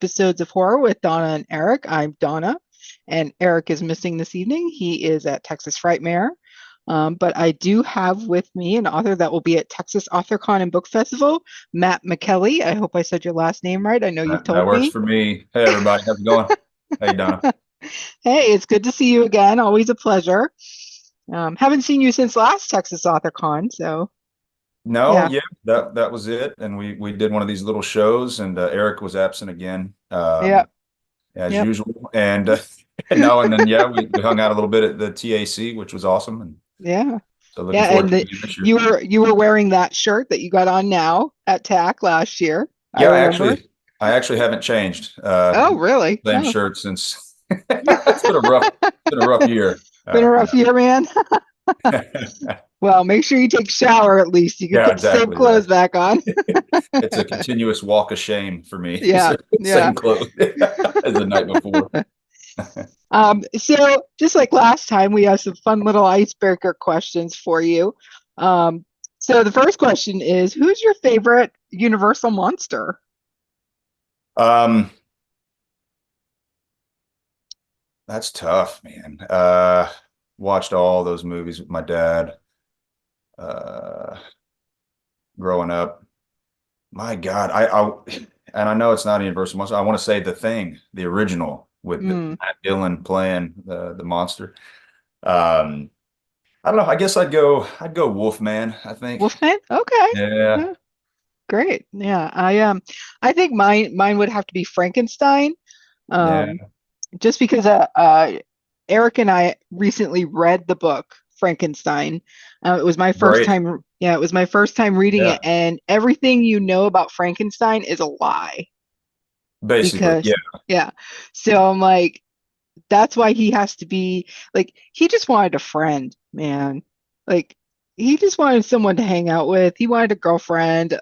episodes of horror with Donna and Eric. I'm Donna, and Eric is missing this evening. He is at Texas Frightmare. But I do have with me an author that will be at Texas AuthorCon and Book Festival, Matt Micheli. I hope I said your last name right. I know you've That told works me. for me. Hey, everybody. How's it going? Hey, Donna. Hey, it's good to see you again. Always a pleasure. Haven't seen you since last Texas AuthorCon, so No, yeah, yeah, that was it. And we did one of these little shows, and Eric was absent again, yeah, as yep, usual. And no, and then yeah, we hung out a little bit at the TAC, which was awesome. And yeah. so looking Yeah, forward and to it again this year. you were wearing that shirt that you got on now at TAC last year. I Yeah, remember. I actually haven't changed. Oh, really? Same Oh. shirt since it's been a rough year. Been a rough Yeah. year, man. Well, make sure you take a shower at least. You can Yeah, put the same exactly. Yeah. clothes back on. It's a continuous walk of shame for me. Yeah, yeah. Same clothes as the night before. So just like last time, we have some fun little icebreaker questions for you. Um, so the first question is, who's your favorite Universal monster? Um, that's tough, man. Watched all those movies with my dad, uh, growing up. My God, and I know it's not a Universal monster. I want to say The Thing, the original with Mm, Matt Dillon playing the monster. Um, I don't know. I guess I'd go Wolfman, I think. Wolfman? Okay. Yeah, Yeah, great. Yeah, I think mine would have to be Frankenstein. Um, yeah, just because Eric and I recently read the book Frankenstein. It was my first great. time. Yeah, it was my first time reading Yeah, it, and everything you know about Frankenstein is a lie basically, yeah, because yeah. So I'm like, that's why he has to be like he just wanted a friend, man. Like he just wanted someone to hang out with. He wanted a girlfriend, that's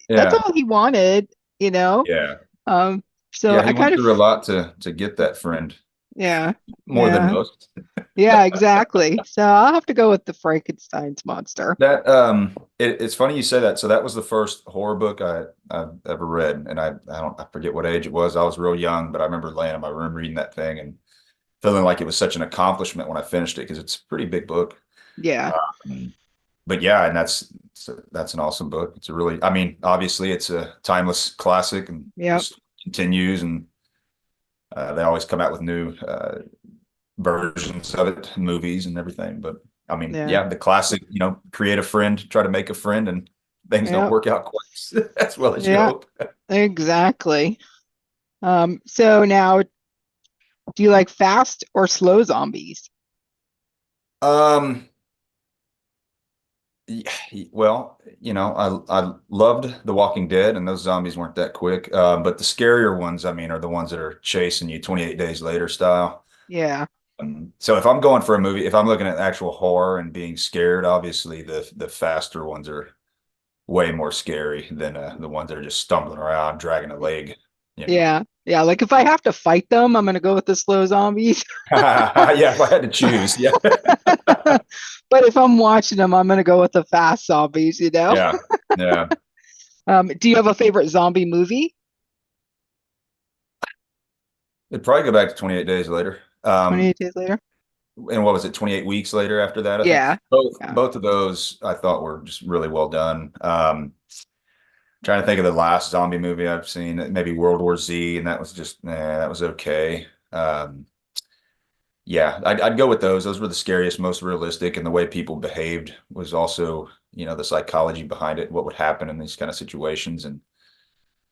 yeah, all he wanted, you know. yeah, Um, so yeah. I He kind went of through a lot to get that friend, yeah, more than yeah. most. Yeah, exactly. So I'll have to go with the Frankenstein's monster. It's funny you say that. So that was the first horror book I've ever read, and I forget what age it was. I was real young, but I remember laying in my room reading that thing and feeling like it was such an accomplishment when I finished it because it's a pretty big book. Yeah. Um, but yeah, and that's an awesome book. It's a really, I mean, obviously it's a timeless classic and Yep. just continues, and they always come out with new versions of it, movies and everything. But I mean, Yeah. yeah, the classic, create a friend, try to make a friend, and things don't Yep. work out quite as well as you Yeah. hope. Exactly. So now, do you like fast or slow zombies? Um, well, I loved The Walking Dead, and those zombies weren't that quick. But the scarier ones, I mean, are the ones that are chasing you 28 days later style. Yeah. So if I'm going for a movie, if I'm looking at actual horror and being scared, obviously the faster ones are way more scary than the ones that are just stumbling around, dragging a leg, you know. Yeah. Yeah. Like if I have to fight them, I'm gonna go with the slow zombies. Yeah, if I had to choose, yeah. But if I'm watching them, I'm gonna go with the fast zombies, you know? Yeah. Yeah. Do you have a favorite zombie movie? It'd probably go back to 28 days later. 28 Days Later? And what was it, 28 weeks later after that, I think. Yeah. Both Yeah. both of those I thought were just really well done. Trying to think of the last zombie movie I've seen, maybe World War Z, and that was just, that was okay. Yeah, I'd go with those. Those were the scariest, most realistic, and the way people behaved was also, the psychology behind it, what would happen in these kind of situations, and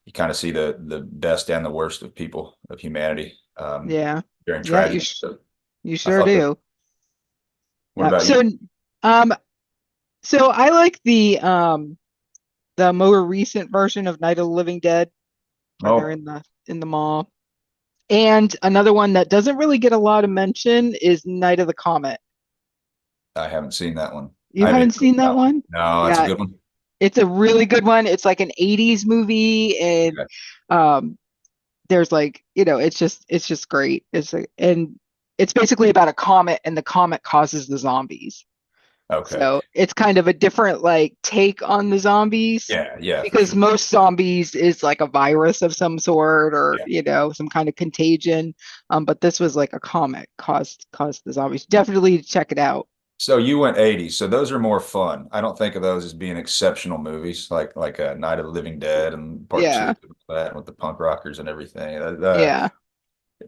you kind of see the best and the worst of people, of humanity, Yeah. during Yeah, tragedy. So you I sure thought that. do. What Yeah. about you? Um, so I like the more recent version of Night of the Living Dead, where they're Oh, in the mall. And another one that doesn't really get a lot of mention is Night of the Comet. I haven't seen that one. You I haven't haven't even heard seen that that one. one? No, that's a Yeah, good one. it's a really good one. It's like an 80s movie and Okay. um there's like, it's just great. And it's basically about a comet and the comet causes the zombies. Okay. So it's kind of a different like take on the zombies Yeah, yeah, for because sure. most zombies is like a virus of some sort or Yeah. some kind of contagion. But this was like a comic caused the zombies. Definitely check it out. So you went 80s. So those are more fun. I don't think of those as being exceptional movies like Night of the Living Dead and Part Two Yeah, of that with the punk rockers and everything. yeah,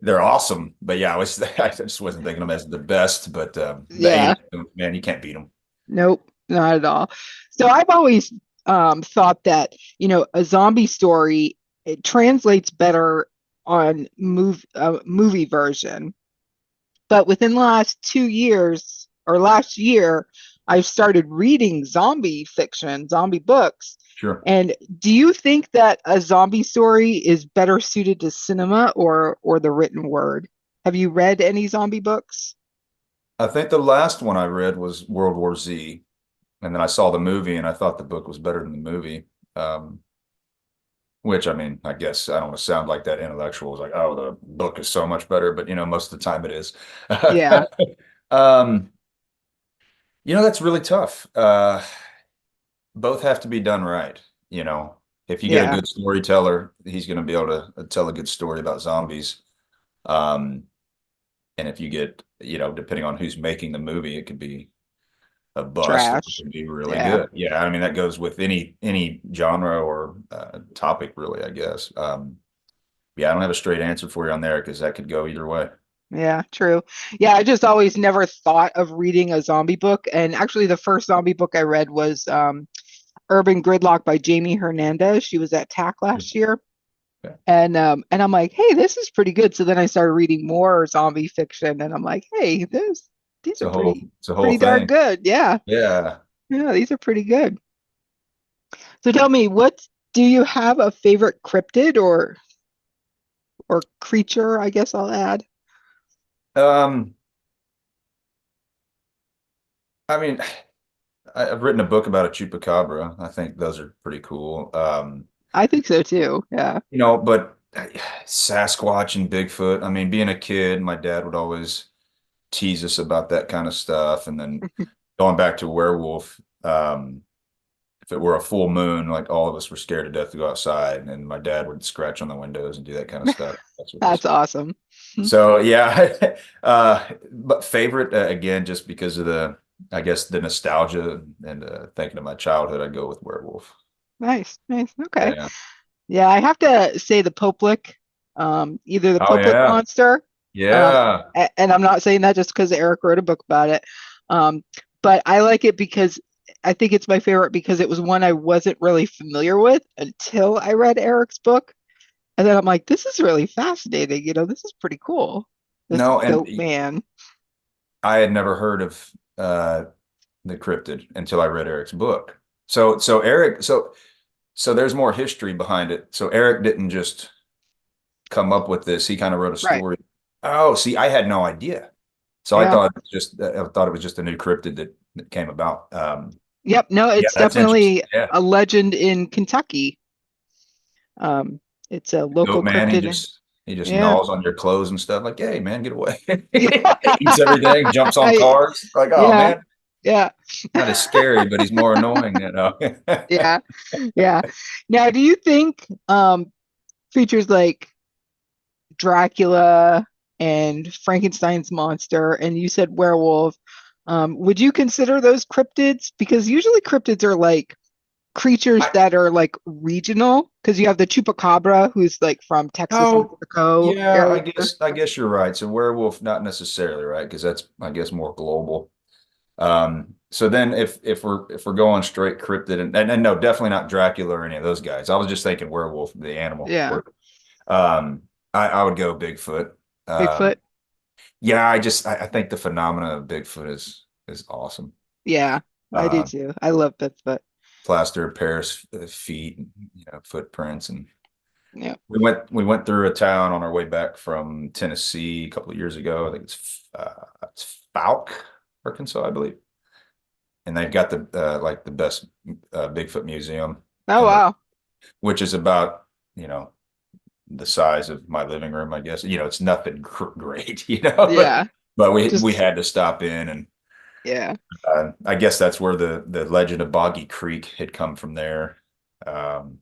They're awesome. But yeah, I just wasn't thinking of them as the best. But the yeah. 80s, man, you can't beat them. Nope, not at all. So I've always thought that, a zombie story, it translates better on movie version. But within the last 2 years or last year, I've started reading zombie fiction, zombie books. Sure. And do you think that a zombie story is better suited to cinema or the written word? Have you read any zombie books? I think the last one I read was World War Z. And then I saw the movie and I thought the book was better than the movie. Um, which I mean, I guess I don't want to sound like that intellectual. It's like, oh, the book is so much better, but most of the time it is. Yeah, Um, that's really tough. Both have to be done right. If you get a yeah, good storyteller, he's going to be able to tell a good story about zombies. Um, and if you get, depending on who's making the movie, it could be a bust or it trash. could be really Yeah. good. Yeah, I mean that goes with any genre or topic, really, I guess. Yeah, I don't have a straight answer for you on there because that could go either way. Yeah, true. Yeah, I just always never thought of reading a zombie book. And actually, the first zombie book I read was Urban Gridlock by Jamie Hernandez. She was at TAC last year. Yeah. And I'm like, hey, this is pretty good. So then I started reading more zombie fiction, and I'm like, hey, these are It's a whole pretty darn thing. good. Yeah, Yeah. yeah, these are pretty good. So tell me, do you have a favorite cryptid or creature? I guess I'll add. Um, I mean, I've written a book about a chupacabra. I think those are pretty cool. I think so too. Yeah. But Sasquatch and Bigfoot. I mean, being a kid, my dad would always tease us about that kind of stuff. And then going back to werewolf, if it were a full moon, like all of us were scared to death to go outside, and my dad would scratch on the windows and do that kind of stuff. That's what was. That's awesome. So yeah, but favorite again, just because of I guess the nostalgia and thinking of my childhood, I'd go with werewolf. Nice, nice. Okay. Yeah. Yeah, I have to say the Poplik, either the Oh Poplik yeah. monster, Yeah. and I'm not saying that just because Eric wrote a book about it, um, but I like it because I think it's my favorite because it was one I wasn't really familiar with until I read Eric's book, and then I'm like, this is really fascinating. This is pretty cool. This No, and goat man. I had never heard of the cryptid until I read Eric's book. So Eric, so there's more history behind it. So Eric didn't just come up with this. He kind of wrote a Right. story. Oh, see, I had no idea. So Yeah. I thought it was just a new cryptid that came about. Yep. No, Yeah, it's that's interesting. definitely Yeah. a legend in Kentucky. Um, it's a The goat local man, he cryptid. just he just Yeah. gnaws on your clothes and stuff like, hey man, get away. Yeah. Eats everything, jumps on cars. Like, oh Yeah. man, Yeah. not as scary, but he's more annoying. Yeah. Yeah. Now, do you think creatures like Dracula and Frankenstein's monster, and you said werewolf, would you consider those cryptids? Because usually cryptids are like creatures I, that are like regional, because you have the chupacabra who's like from Texas, oh, Mexico yeah, area. I guess you're right. So werewolf, not necessarily, right? Because that's, I guess, more global. So then if we're going straight cryptid and no, definitely not Dracula or any of those guys. I was just thinking werewolf, the animal. Yeah. Um, I would go Bigfoot. Bigfoot. Yeah, I think the phenomena of Bigfoot is awesome. Yeah, I do Uh, too. I love Bigfoot. Plaster of Paris feet, footprints, and Yeah. we went through a town on our way back from Tennessee a couple of years ago. I think it's Fouke, Arkansas, I believe, and they've got the best Bigfoot museum Oh in the wow. which is about you know the size of my living room, I guess. It's nothing great, but Yeah. but we Just had to stop in and Yeah. I guess that's where the legend of Boggy Creek had come from there. Um,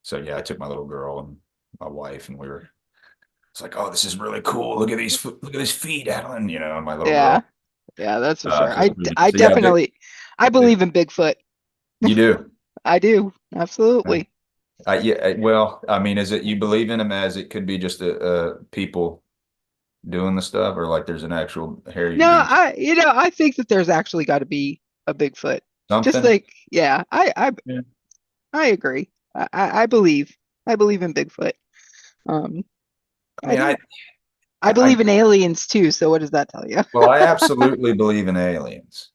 so yeah, I took my little girl and my wife, and we were. It's like, oh, this is really cool. Look at these feet, Alan. And my little Yeah. girl. Yeah, that's for sure. I So yeah, definitely I big. believe in Bigfoot. You do. I do. Absolutely. Yeah. Well, I mean, is it you believe in them as it could be just people doing the stuff, or like there's an actual hairy No, beast, I think that there's actually got to be a Bigfoot. Just something? like, yeah, Yeah. I agree. I believe. I believe in Bigfoot. Um, I I mean, do. I I believe in aliens too, so what does that tell you? well, I absolutely believe in aliens.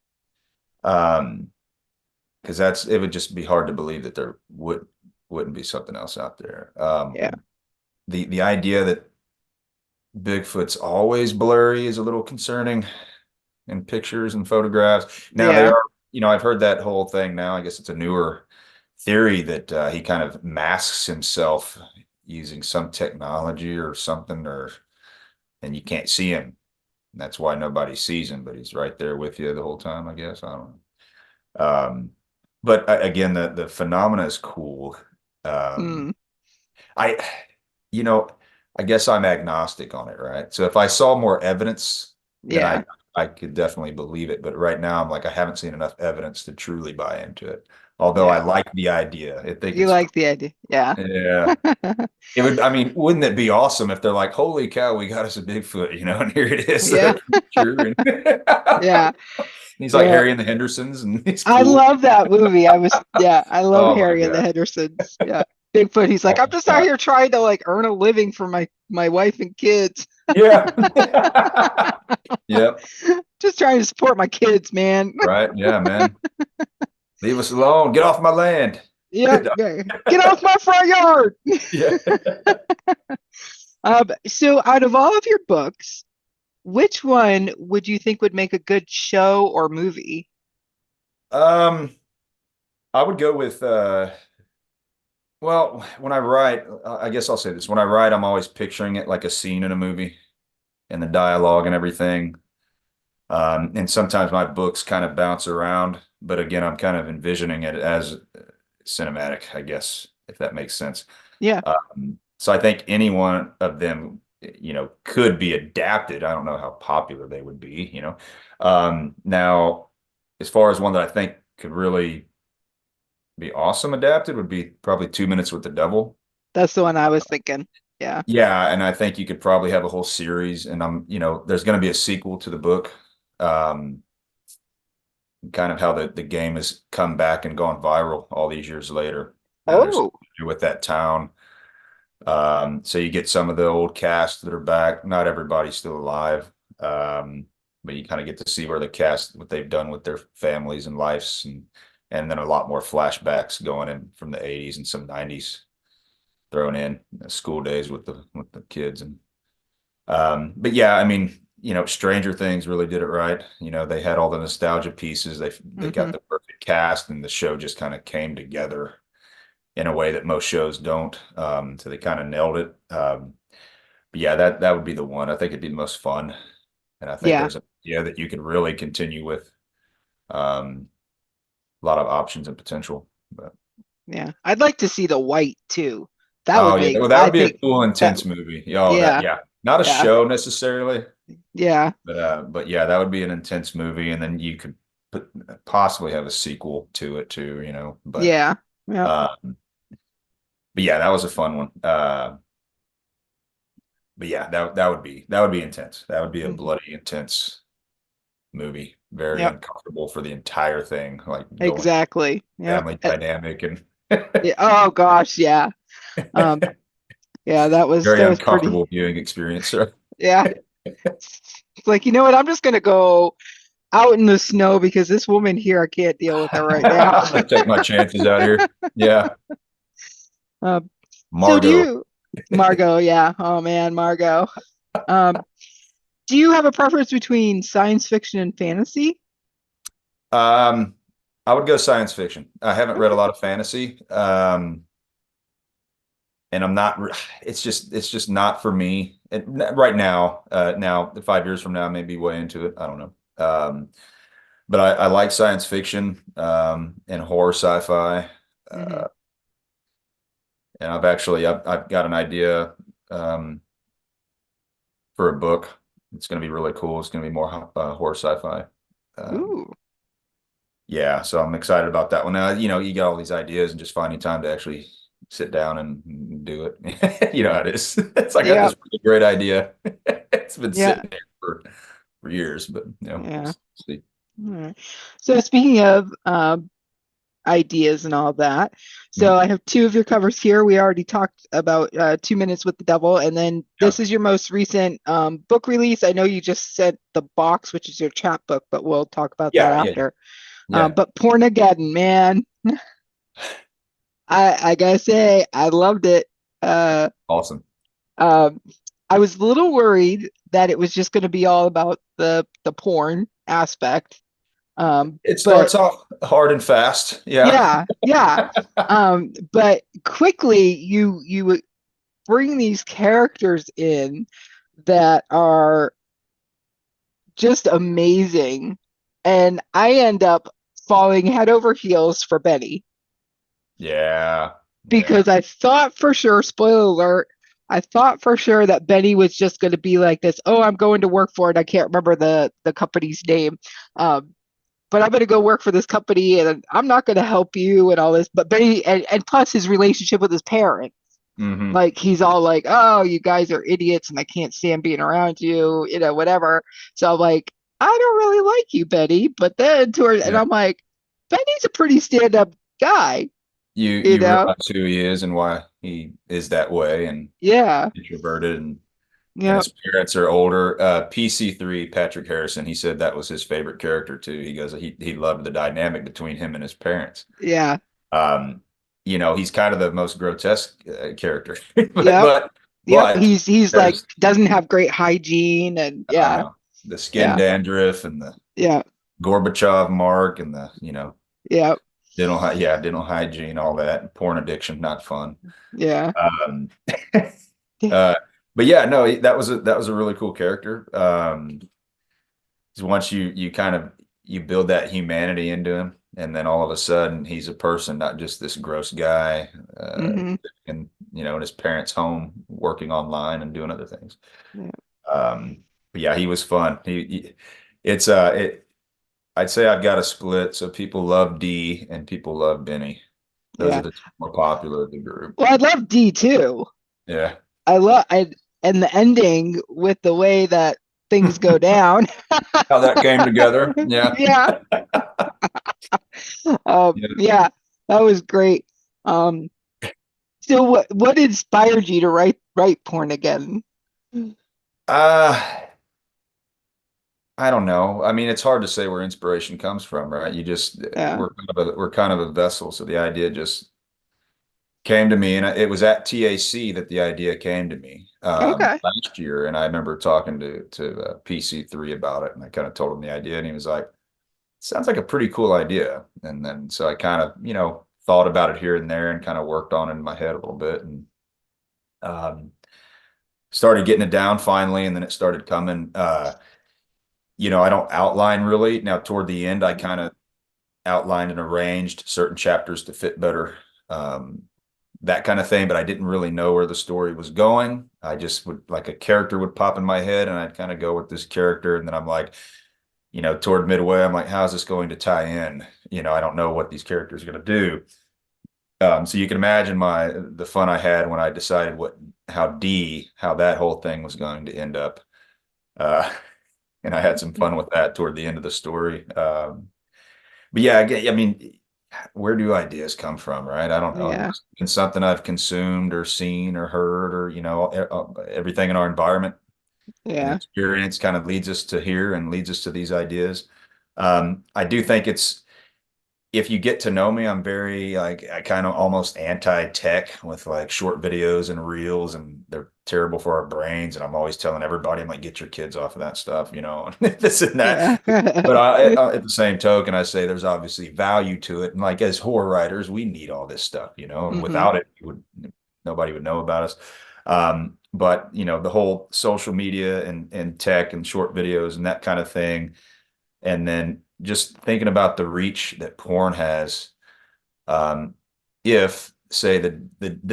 Um, because it would just be hard to believe that there wouldn't be something else out there. Yeah. The idea that Bigfoot's always blurry is a little concerning in pictures and photographs. Now they Yeah. are, I've heard that whole thing now. I guess it's a newer theory that he kind of masks himself using some technology or something, and you can't see him. That's why nobody sees him, but he's right there with you the whole time, I guess. I don't know. But again, the phenomena is cool. Um, Mm, I, you know, I guess I'm agnostic on it, right? So if I saw more evidence, then yeah. I could definitely believe it. But right now, I'm like, I haven't seen enough evidence to truly buy into it. Although I Yeah. like the idea, I think You it's like the idea. Yeah. yeah. It would, I mean, wouldn't it be awesome if they're like, holy cow, we got us a Bigfoot, and here it is, Yeah. the creature, and Yeah. he's like Yeah. Harry and the Hendersons, and he's I cool. love that movie. Yeah, I love Oh my Harry and the God. Hendersons. Yeah. Bigfoot, he's like, Oh I'm my just out God. here trying to like earn a living for my wife and kids. Yeah. Yep. Just trying to support my kids, man. Right. Yeah, man. Leave us alone. Get off my land. Yep. Yeah. Get off my front yard. Yeah. So out of all of your books, which one would you think would make a good show or movie? Um, I would go with well, when I write, I guess I'll say this. When I write, I'm always picturing it like a scene in a movie and the dialogue and everything. And sometimes my books kind of bounce around, but again, I'm kind of envisioning it as cinematic, I guess, if that makes sense. Yeah. So I think any one of them, could be adapted. I don't know how popular they would be. Now, as far as one that I think could really be awesome adapted would be probably 2 Minutes with the Devil. That's the one I was thinking. Yeah. Yeah, and I think you could probably have a whole series, and there's going to be a sequel to the book. Um, Kind of how the game has come back and gone viral all these years later. Now there's Oh, with that town. So you get some of the old cast that are back. Not everybody's still alive. But you kind of get to see where the cast, what they've done with their families and lives, and then a lot more flashbacks going in from the 80s and some 90s thrown in school days with the kids. But yeah, I mean, Stranger Things really did it right. They had all the nostalgia pieces. They hmm got the perfect cast, and the show just kind of came together in a way that most shows don't. So they kind of nailed it. But yeah, that would be the one. I think it'd be the most fun, and I think Yeah. there's a yeah that you could really continue with a lot of options and potential. But Yeah. I'd like to see the white too. That oh would yeah, make, well that I would be a think cool, that, intense movie. Oh, that yeah, yeah, not a yeah, show necessarily. yeah, But yeah, that would be an intense movie, and then you could possibly have a sequel to it too, yeah, yeah. uh, but yeah, that was a fun one. But yeah, that would be intense. That would be a Mhm. bloody intense movie. Very Yep, uncomfortable for the entire thing, like going exactly. Yep. family dynamic and Yeah, oh gosh, yeah. Um, yeah, very that was uncomfortable pretty, viewing experience. So yeah. It's like, you know what? I'm just gonna go out in the snow because this woman here, I can't deal with her right now. I'm gonna take my chances out here. Yeah, Um, so Margot. Margot, yeah. Oh man, Margot. Um, do you have a preference between science fiction and fantasy? Um, I would go science fiction. I haven't read a Okay. lot of fantasy. And I'm not. It's just not for me right now. Now, 5 years from now, I may be way into it. I don't know. but I like science fiction and horror sci-fi. Hmm. Uh, and I've got an idea um, for a book. It's going to be really cool. It's going to be more horror sci-fi. Um, Ooh, yeah, so I'm excited about that one. Now, you got all these ideas and just finding time to actually sit down and do it. You know how it is. It's like I got yeah, this really great idea. It's been yeah, sitting there for years, but we'll yeah. see. All right. So speaking of ideas and all that, so Mhm. I have two of your covers here. We already talked about 2 Minutes with the Devil, and then Yeah, this is your most recent book release. I know you just sent the box, which is your chapbook, but we'll talk about that yeah, yeah, after. yeah. But Pornageddon, man, I gotta say, I loved it. Uh, Awesome. um, I was a little worried that it was just going to be all about the porn aspect. It But starts off hard and fast. Yeah. yeah, yeah. But quickly you bring these characters in that are just amazing, and I end up falling head over heels for Benny Yeah. Yeah. because I thought for sure, spoiler alert, I thought for sure that Benny was just going to be like this. Oh, I'm going to work for it. I can't remember the company's name. Um, but I'm going to go work for this company and I'm not going to help you and all this. But Benny, and plus his relationship with his parents, Hmm. like he's all like, oh, you guys are idiots and I can't stand being around you, whatever. So I'm like, I don't really like you, Benny. But then and Yeah. I'm like, Benny's a pretty stand up guy, you You know? realize who he is and why he is that way and Yeah. introverted and Yep. his parents are older. PC3, Patrick Harrison, he said that was his favorite character too. He goes, he loved the dynamic between him and his parents. Yeah. Um, he's kind of the most grotesque character, but Yep. but Yep. but He's like there's doesn't have great hygiene and I yeah. know the skin Yeah. dandruff and the Yeah. Gorbachev mark and the Yeah. dental hygiene, all that. Porn addiction, not fun. Yeah. Um, uh, but yeah, no, that was a really cool character. 'Cause once you kind of you build that humanity into him, and then all of a sudden he's a person, not just this gross guy, Hmm. and in his parents' home, working online and doing other things. Yeah. But yeah, he was fun. It's I'd say I've got a split. So people love D and people love Benny. Those are Yeah. the two more popular of the group. Well, I love D too. Yeah. I and the ending with the way that things go down. How that came together. Yeah. Yeah. Yeah. Yeah, that was great. Um, so what inspired you to write porn again? Uh, I don't know. I mean, it's hard to say where inspiration comes from, right? You just Yeah. we're kind of a vessel, so the idea just came to me, and it was at TAC that the idea came to me Okay. last year, and I remember talking to PC3 about it, and I kind of told him the idea, and he was like, "Sounds like a pretty cool idea." And then so I kind of thought about it here and there, and kind of worked on it in my head a little bit, and um, started getting it down finally, and then it started coming. I don't outline really. Now, toward the end, I kind of outlined and arranged certain chapters to fit better, um, that kind of thing. But I didn't really know where the story was going. I just would like a character would pop in my head, and I'd kind of go with this character, and then I'm like, toward midway, I'm like, how's this going to tie in? I don't know what these characters are going to do. So you can imagine the fun I had when I decided how that whole thing was going to end up. Uh, and I had some fun with that toward the end of the story. But yeah, I mean, where do ideas come from, right? I don't know. It Yeah. must have been something I've consumed or seen or heard, or everything in our environment and Yeah. experience kind of leads us to here and leads us to these ideas. I do think if you get to know me, I'm very like I kind of almost anti-tech with like short videos and reels, and they're terrible for our brains. And I'm always telling everybody, I'm like, get your kids off of that stuff, this and that. Yeah. But at the same token, I say there's obviously value to it. And like as horror writers, we need all this stuff, and Hmm. without it, nobody would know about us. But the whole social media and tech and short videos and that kind of thing, and then just thinking about the reach that porn has, um, if say the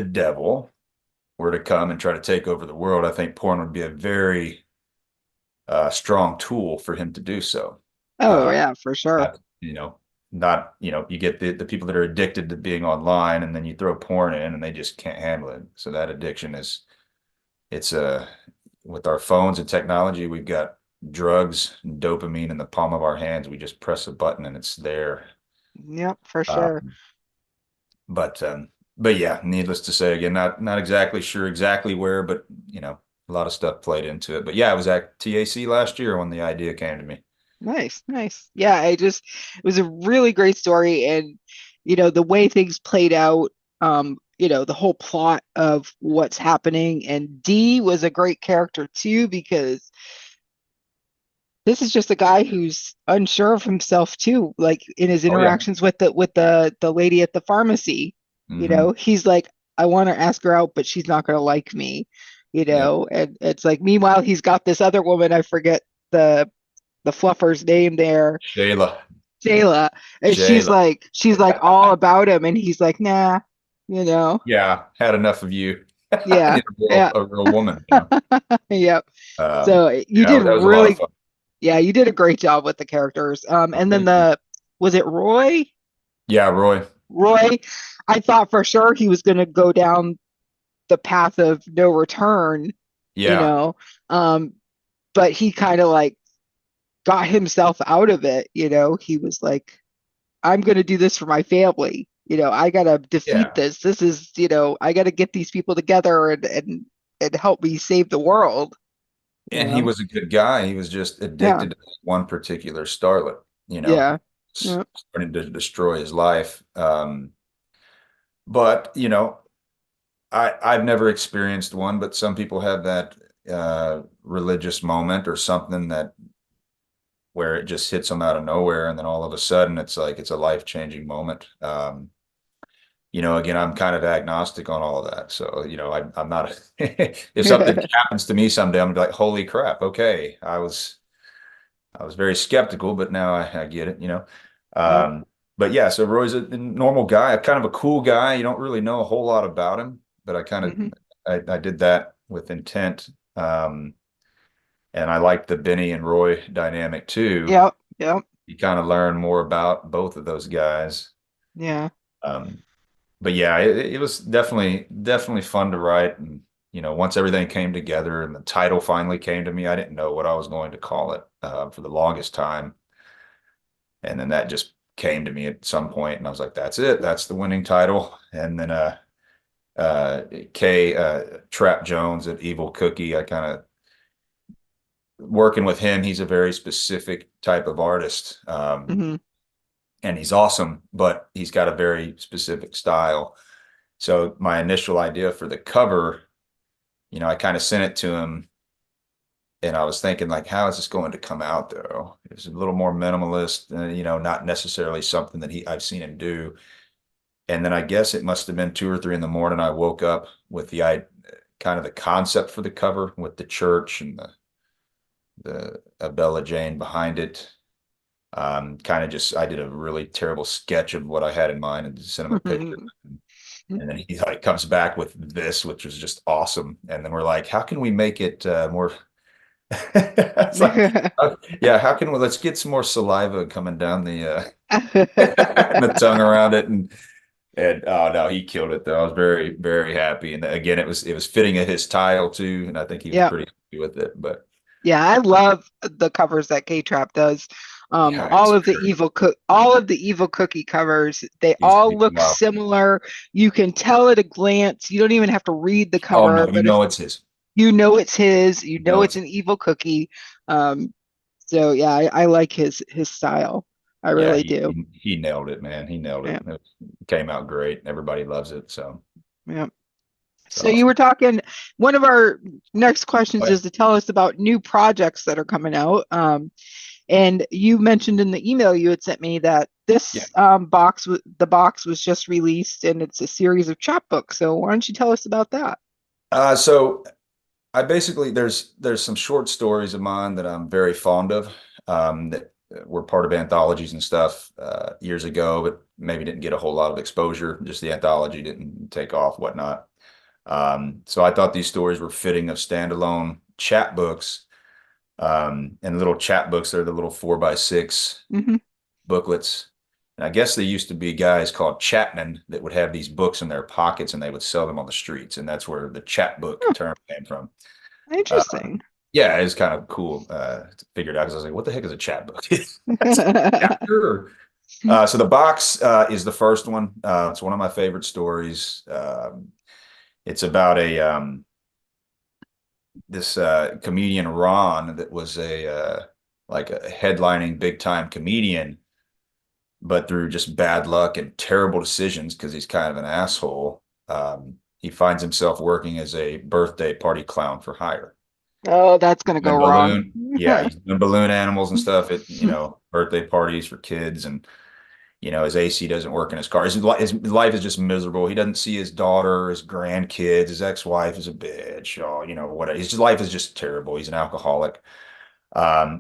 devil were to come and try to take over the world, I think porn would be a very strong tool for him to do so. Oh Uh, yeah, for sure. not, not, you get the people that are addicted to being online, and then you throw porn in and they just can't handle it. So that addiction it's with our phones and technology, we've got drugs and dopamine in the palm of our hands. We just press a button and it's there. Yep, for sure. Um, but but yeah, needless to say, again, not exactly sure exactly where, but a lot of stuff played into it. But yeah, I was at TAC last year when the idea came to me. Nice, nice. Yeah, it was a really great story, and the way things played out, the whole plot of what's happening, and Dee was a great character too, because this is just a guy who's unsure of himself too, like in his Oh yeah. interactions with the lady at the pharmacy. Hmm. He's like, I want to ask her out, but she's not going to like me, Yeah. and it's like, meanwhile, he's got this other woman, I forget the fluffer's name there, Shayla. Jayla, and she's Shayla. like she's like all about him, and he's like, nah, you know, Yeah, had enough of you. I yeah, need yeah, a real woman. yep. Um, So you yeah, did that was a lot of really, fun. yeah, you did a great job with the characters. Oh, And then thank you. was it Roy? Yeah, Roy. Roy, I thought for sure he was going to go down the path of no return, you Yeah. know, um, but he kind of like got himself out of it. He was like, I'm going to do this for my family. I got to defeat Yeah. this. This is, I got to get these people together and help me save the world, you And he know? was a good guy. He was just Yeah. addicted to one particular starlet, Yeah. Yeah. starting to destroy his life. But, I've never experienced one, but some people have that religious moment or something that where it just hits them out of nowhere, and then all of a sudden it's like it's a life-changing moment. Again, I'm kind of agnostic on all of that. So, I'm not if something happens to me someday, I'm gonna be like, holy crap, okay. I was very skeptical, but now I get it. Yep. But yeah, so Roy's a normal guy, kind of a cool guy. You don't really know a whole lot about him, but Hmm. I did that with intent. And I like the Benny and Roy dynamic too. Yep. Yep. You kind of learn more about both of those guys. Yeah. Um, but yeah, it was definitely fun to write. And once everything came together and the title finally came to me, I didn't know what I was going to call it for the longest time. And then that just came to me at some point, and I was like, "That's it. That's the winning title." And then uh, Kay Trap Jones at Evil Cookie, I kind of working with him. He's a very specific type of artist, Hmm. and he's awesome, but he's got a very specific style. So my initial idea for the cover, I kind of sent it to him, and I was thinking like, how is this going to come out though? It's a little more minimalist, not necessarily something that I've seen him do. And then I guess it must have been 2 or 3 in the morning. I woke up with the kind of the concept for the cover with the church and the Bella Jane behind it. Kind of just I did a really terrible sketch of what I had in mind and sent him a picture. And then he like comes back with this, which was just awesome. And then we're like, how can we make it more? It's like, yeah, how can we? Let's get some more saliva coming down the tongue around it, and oh no, he killed it though. I was very very happy. And again, it was fitting at his style too, and I think he was Yeah. pretty happy with it. But Yeah, I love the covers that K-Trap does. yeah, it's very All of the Evil Cookie covers, they he's all look wow. similar. You can tell at a glance. You don't even have to read the Oh cover, no, but if it's his. it's his, it's It's an Evil Cookie. Um, so yeah, I like his style. I yeah, really he, do. he he nailed it, man. He nailed it. Yeah, It came out great. Everybody loves it, so yeah. it's So you awesome. were talking, one of our next Oh, questions yeah. is to tell us about new projects that are coming out. And you mentioned in the email you had sent me that Yeah. this the box was just released and it's a series of chapbooks. So why don't you tell us about that? So I basically there's some short stories of mine that I'm very fond of. That were part of anthologies and stuff years ago, but maybe didn't get a whole lot of exposure. Just the anthology didn't take off, whatnot. So I thought these stories were fitting of standalone chapbooks. And little chapbooks, they're the little 4x6 Hmm. booklets. And I guess there used to be guys called chapmen that would have these books in their pockets and they would sell them on the streets. And that's where the chapbook Huh, term came from. Uh, interesting. yeah, it's kind of cool to figure it out because I was like, what the heck is a chapbook? That's a chapter. So the box is the first one. It's one of my favorite stories. It's about a this comedian Ron that was a like a headlining big time comedian, but through just bad luck and terrible decisions because he's kind of an asshole, he finds himself working as a birthday party clown for hire. Oh, that's gonna go And wrong. balloon, yeah, he's doing balloon animals and stuff at birthday parties for kids, and his AC doesn't work in his car. His life is just miserable. He doesn't see his daughter, his grandkids. His ex-wife is a bitch. Oh, what his life is just terrible. He's an alcoholic.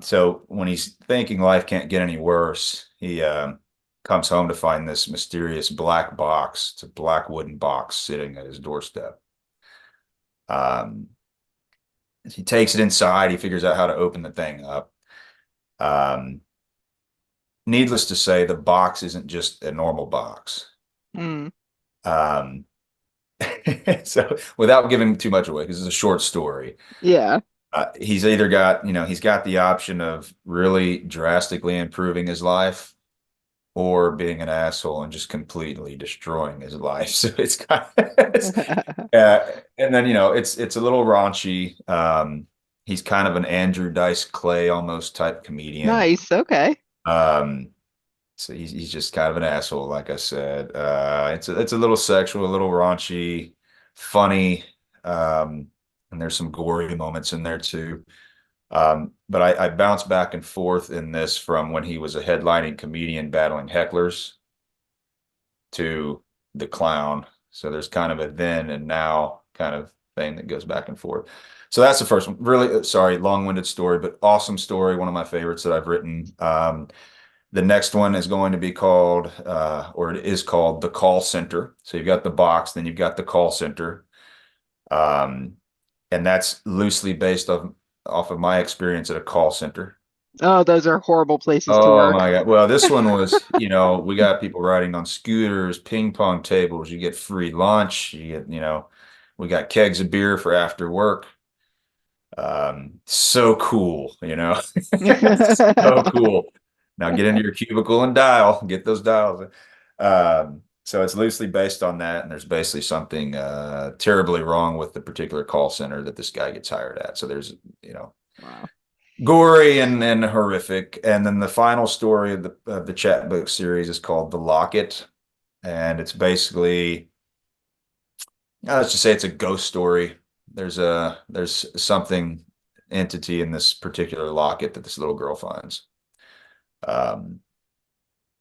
So when he's thinking life can't get any worse, he comes home to find this mysterious black box. It's a black wooden box sitting at his doorstep. Um, he takes it inside. He figures out how to open the thing up. Um, Needless to say, the box isn't just a normal box. Mm, Um, so without giving too much away, because it's a short story, yeah. he's either got, he's got the option of really drastically improving his life or being an asshole and just completely destroying his life. So it's kind of, and then, it's a little raunchy. He's kind of an Andrew Dice Clay almost type comedian. Nice. Okay. Um, So he's just kind of an asshole, like I said. It's a little sexual, a little raunchy, funny, and there's some gory moments in there too. But I bounce back and forth in this from when he was a headlining comedian battling hecklers to the clown. So there's kind of a then and now kind of thing that goes back and forth. So that's the first one. Really, sorry, long-winded story, but awesome story. One of my favorites that I've written. The next one is going to be called, or it is called The Call Center. So you've got the box, then you've got the call center. Um, and that's loosely based off of my experience at a call center. Oh, those are horrible places to Oh work. my God. Well, this one was, we got people riding on scooters, ping pong tables, you get free lunch, we got kegs of beer for after work. So cool. So cool. Now get into your cubicle and dial, get those dials. So it's loosely based on that, and there's basically something terribly wrong with the particular call center that this guy gets hired at. So there's, Wow. gory and horrific. And then the final story of the chapbook series is called The Locket, and it's basically, let's just say it's a ghost story. There's something entity in this particular locket that this little girl finds. Um,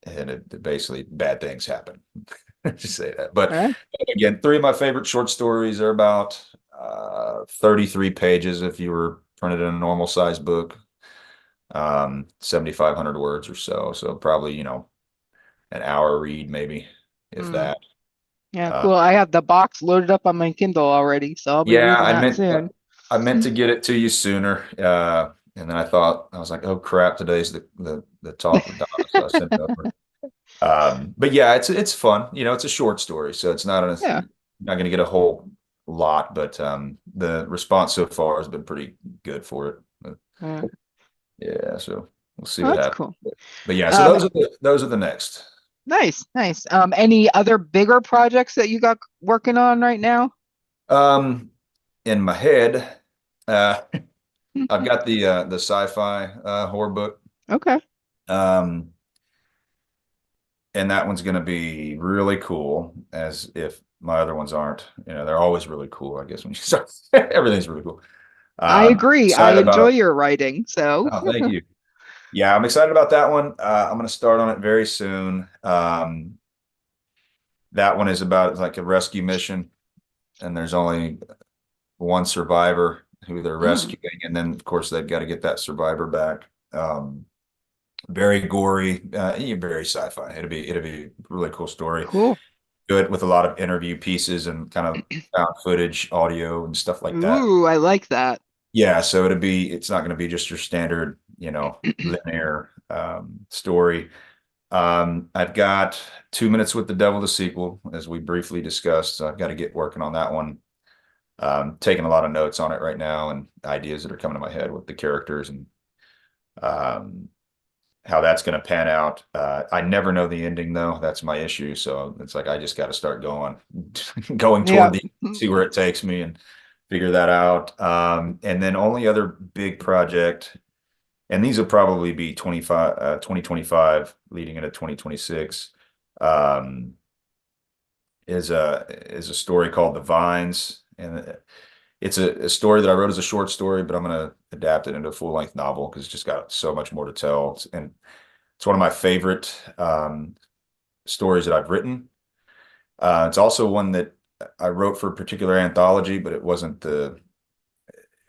and basically bad things happen. Just say that. But All again, three of my favorite short stories are about 33 pages if you were printed in a normal size book, 7,500 words or so. So probably, an hour read, maybe, if right. that. Yeah, Uh, cool. I have the box loaded up on my Kindle already, so I'll be yeah, reading that soon. I meant to get it to you sooner. And then I was like, oh crap, today's the talk with Donna. So I sent it over. But yeah, it's fun. It's a short story, so it's Yeah. not going to get a whole lot, but the response so far has been pretty good for it. Yeah. Yeah, so we'll see Oh, what that's happens. cool. But yeah, so Um, those are the next. nice, nice. Any other bigger projects that you got working on right now? Um, in my head, uh, I've got the sci-fi horror book. Okay. Um, and that one's going to be really cool, as if my other ones aren't. They're always really cool, I guess, when you start. Everything's really cool. I agree. I Excited enjoy about. your writing, so Oh, thank you. Yeah, I'm excited about that one. I'm going to start on it very soon. That one is about like a rescue mission, and there's only one survivor who they're mm, rescuing, and then of course they've got to get that survivor back. Um, Very gory, very sci-fi. It'll be a really cool story. Cool. Good with a lot of interview pieces and kind of found footage, audio, and stuff like that. Ooh, I like that. Yeah, so it's not going to be just your standard, linear story. I've got 2 Minutes with the Devil, the sequel, as we briefly discussed. So I've got to get working on that one. Taking a lot of notes on it right now and ideas that are coming to my head with the characters and um, how that's going to pan out. I never know the ending though. That's my issue. So it's like I just got to start going, going toward Yep. the see where it takes me and figure that out. And then only other big project, and these will probably be 2025 leading into 2026. Um, is a story called The Vines, and it's a story that I wrote as a short story, but I'm going to adapt it into a full length novel because it's just got so much more to tell. And it's one of my favorite stories that I've written. It's also one that I wrote for a particular anthology, but it wasn't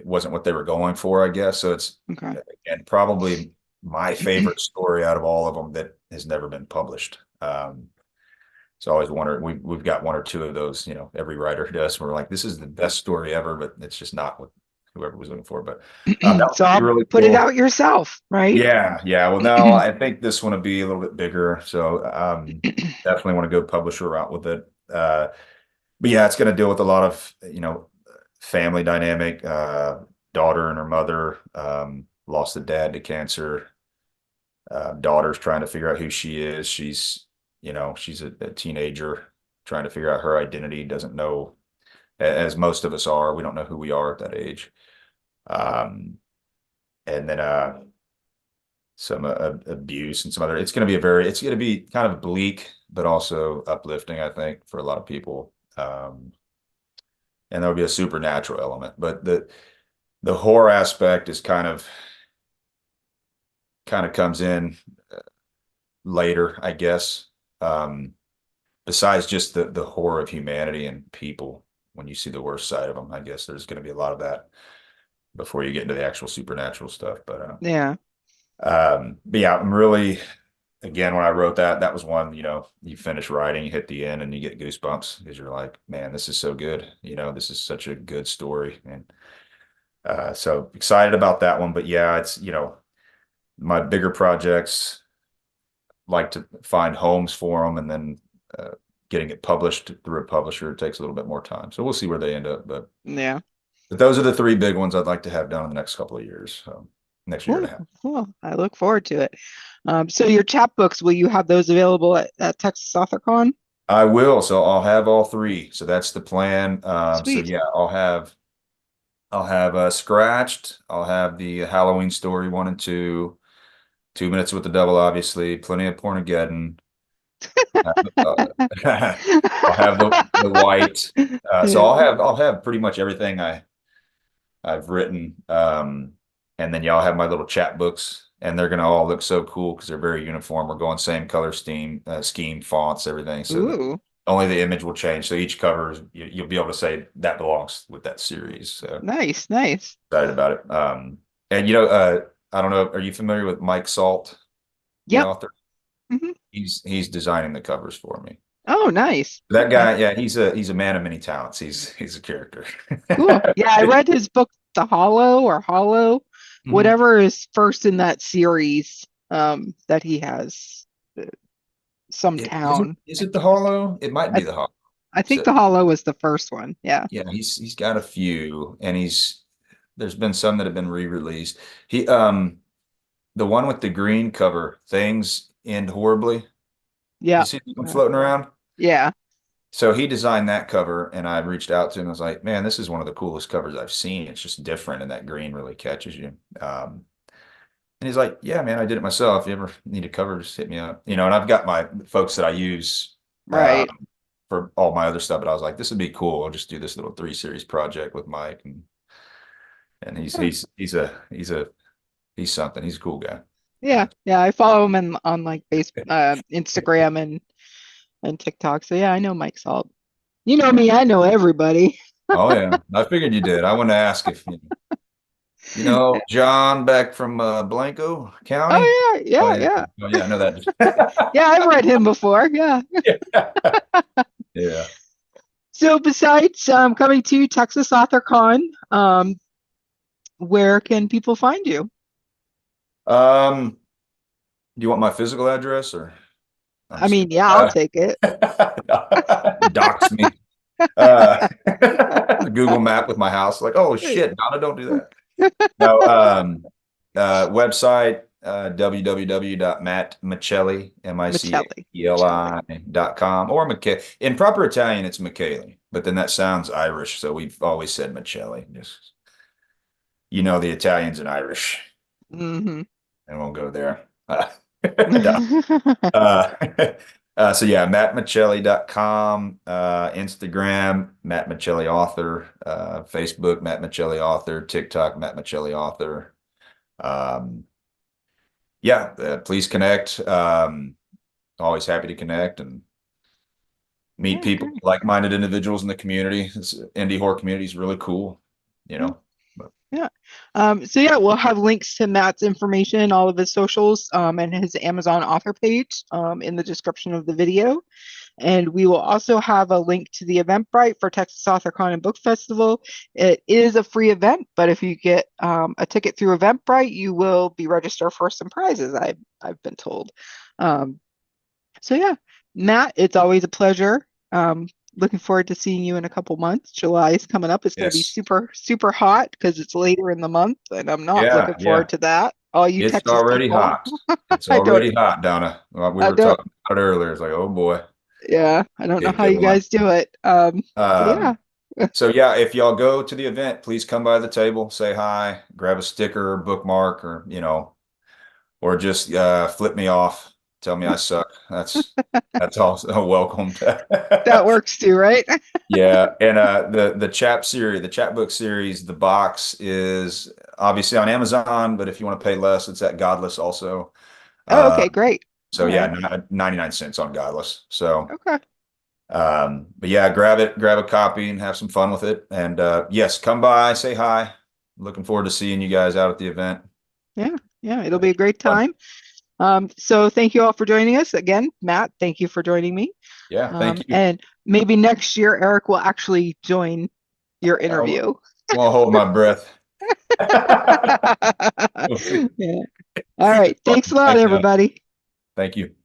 what they were going for, I guess. So it's Okay. again probably my favorite story out of all of them that has never been published. So I always wonder we've got one or two of those, every writer does. We're like, this is the best story ever, but it's just not what whoever was looking for. But that So would be I'll really put it cool. out yourself, right? Yeah, yeah. Well, no, I think this one will be a little bit bigger. So definitely want to go publisher route with it. But yeah, it's going to deal with a lot of, family dynamic, daughter and her mother, lost a dad to cancer. Daughter's trying to figure out who she is. She's a teenager trying to figure out her identity, doesn't know, as most of us are. We don't know who we are at that age. Um, and then some abuse and some other. It's going to be kind of bleak, but also uplifting, I think, for a lot of people. And there'll be a supernatural element, but the horror aspect is kind of comes in later, I guess. Um, Besides just the horror of humanity and people, when you see the worst side of them, I guess there's going to be a lot of that before you get into the actual supernatural stuff. Yeah. But yeah, I'm really, again, when I wrote that, that was one, you finish writing, you hit the end and you get goosebumps because you're like, man, this is so good. This is such a good story. And so excited about that one. But yeah, it's, my bigger projects like to find homes for them and then uh, getting it published through a publisher takes a little bit more time. So we'll see where they end up. Yeah. But those are the three big ones I'd like to have done in the next couple of years. So next year and Cool. a half. Cool. I look forward to it. So your chapbooks, will you have those available at Texas AuthorCon? I will. So I'll have all three. So that's the plan. So Sweet. yeah, I'll have Scratched. I'll have the Halloween story 1 and 2. 2 Minutes with the Devil, obviously. Plenty of Pornageddon. I'll have the white. So Yeah. I'll have pretty much everything I've written. And then y'all have my little chapbooks, and they're gonna all look so cool because they're very uniform. We're going same color scheme, fonts, everything. So that Ooh, only the image will change. So each cover you'll be able to say that belongs with that series. So nice, nice. excited about it. And I don't know, are you familiar with Mike Salt, the Yep. author? Mhm. He's designing the covers for me. Oh, nice. That Okay, guy, yeah, he's a man of many talents. He's a character. cool. Yeah, I read his book, The Hollow or Hollow, Mhm. whatever is first in that series that he has. uh, Some Is it town. is it the Hollow? It might I be the Hollow. I think So The Hollow was the first one. Yeah. yeah, he's got a few, and there's been some that have been re-released. He the one with the green cover, Things End Horribly. You Yeah. see them Uh, floating around? yeah. So he designed that cover, and I reached out to him. I was like, "Man, this is one of the coolest covers I've seen. It's just different, and that green really catches you." And he's like, "Yeah, man, I did it myself. If you ever need a cover, just hit me up." And I've got my folks that I use Right. for all my other stuff, but I was like, "This would be cool. I'll just do this little 3 series project with Mike." And he's Huh. he's he's a he's a he's something. He's a cool guy. Yeah. Yeah. I follow him on like Instagram and TikTok. So yeah, I know Mike Salt. You know me, I know everybody. Oh yeah, I figured you did. I wanted to ask if John back from Blanco County. Oh yeah, Oh yeah, yeah, yeah. oh yeah, I know that. Yeah, I've read him before. Yeah. Yeah. Yeah. So besides coming to Texas AuthorCon, where can people find you? Um, do you want my physical address or I'm I just mean, kidding. yeah, I'll take it. Dox me. Uh, Google Map with my house. Like, oh shit, Donna, don't do that. No, website www.mattmicheli, Micheli. Micheli. Micheli.com or McKay. In proper Italian, it's Micheli, but then that sounds Irish, so we've always said Micheli. Just the Italians and Irish, Mm-hmm. and we'll go there. Uh, so yeah, mattmicheli.com, Instagram, Matt Micheli author, Facebook, Matt Micheli author, TikTok, Matt Micheli author. Um, yeah, please connect. Always happy to connect and meet Yeah, people, great. like-minded individuals in the community. This indie horror community is really cool, you Yeah. know. But Yeah. So yeah, we'll have links to Matt's information, all of his socials, and his Amazon author page in the description of the video. And we will also have a link to the Eventbrite for Texas AuthorCon and Book Festival. It is a free event, but if you get a ticket through Eventbrite, you will be registered for some prizes, I've been told. Um, so yeah, Matt, it's always a pleasure. Looking forward to seeing you in a couple months. July is coming up. It's going to be yes, super, super hot because it's later in the month, and I'm not yeah, looking yeah. forward to that. All you It's Texas already people, hot. It's I don't, already hot, Donna. Well, we I were don't, talking about it earlier. It's like, oh boy, yeah, I don't be know a how good you one. guys do it. But yeah, Um, so yeah, if y'all go to the event, please come by the table, say hi, grab a sticker or bookmark, or just flip me off, tell me I suck. That's also welcomed. that works too, right? Yeah, and the chapbook series, the box is obviously on Amazon, but if you want to pay less, it's at Godless also. Oh, Uh, okay, great. All so yeah, right. 99 cents on Godless. So Okay. but yeah, grab a copy and have some fun with it. And yes, come by, say hi. Looking forward to seeing you guys out at the event. Yeah, yeah, it'll be a great Fun. time. So thank you all for joining us again. Matt, thank you for joining me. Yeah, thank you. And maybe next year Eric will actually join your I interview. won't hold my breath. We'll see. Yeah. All right. Thanks a lot, Thanks, Donna. everybody. Thank you.